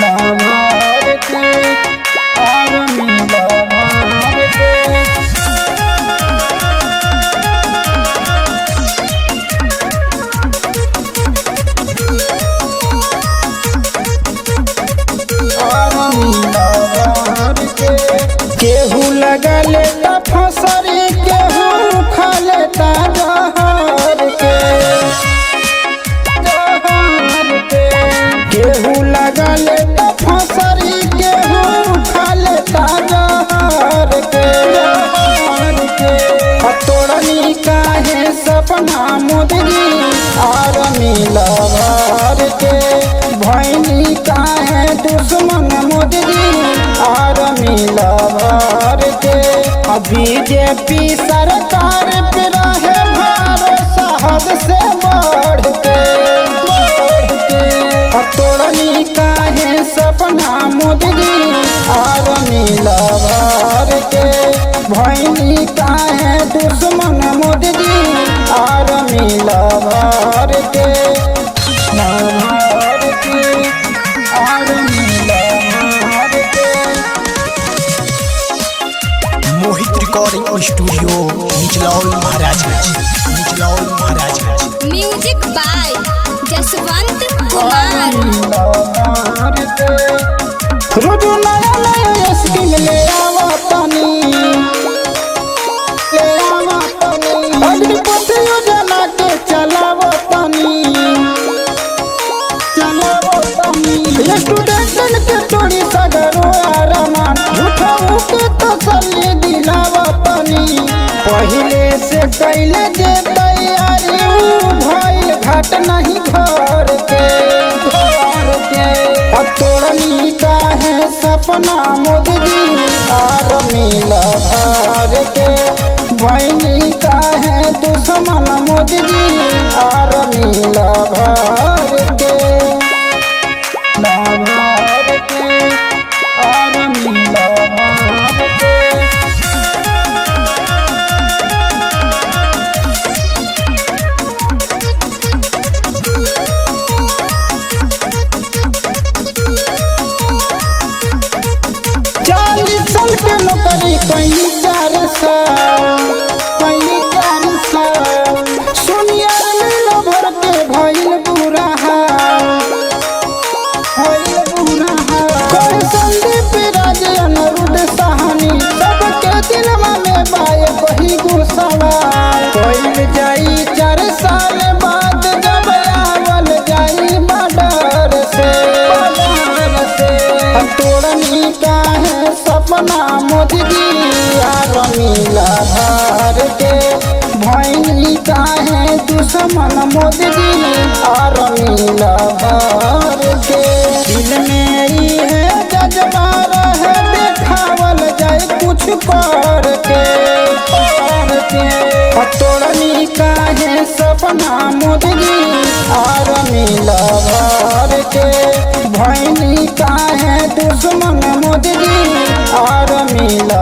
Lover के army lover के army lover के केहू लगा लेता फसरी केहू खा लेता जहर के केहू लगा लेता फसरी केहू खा लेता जहर के तोड़नी काहे सपना मुदरी आर्मी लवर के भैनी काहे दुश्मन मुदरी आर्मी लवर के बीजेपी सरकार पे रहे भरोसा हद से बढ़ के तोड़नी काहे सपना मुदरी आर्मी लवर के भैनी काहे दुश्मन मुदरी आर्मी लवर के आर्मी लवर के Mohit recording studio Nichlaul Maharajganj music by Jaswant Kumar. रोज नया नया स्किल ले आवतनी अग्निपथ योजना के चलावतनी स्टूडेंटन के तोड़ी सगरो आरामान झूठाऊ के तसल्ली दिलावतनी पहले से कैले जे तैयारी भइल घाट नहीं घर के तोड़नी काहे सपना मुदरी आर्मी लवर के भैनी काहे दुश्मन मुदरी आर्मी लवर के आर्मी लवर के के नौकरी कहीं 4 साल सुनिया में भर के भइल बुरा हाल कोई संदीप राज अनिरुद्ध साहनी सबके दिलवा में बाय वही गुस्सावा कोई जाई 4 साल बाद जब आवल जाई बॉर्डर से तोड़नी काहे सपना मुदरी आर्मी लवर के भैनी काहे दुश्मन मुदरी आर्मी लवर के दिल में ही है जज्बा रहे देखावल जाए कुछ कर के तोड़नी काहे सपना मुदरी आर्मी लवर के भैनी काहे दुश्मन मुदरी आर्मी लवर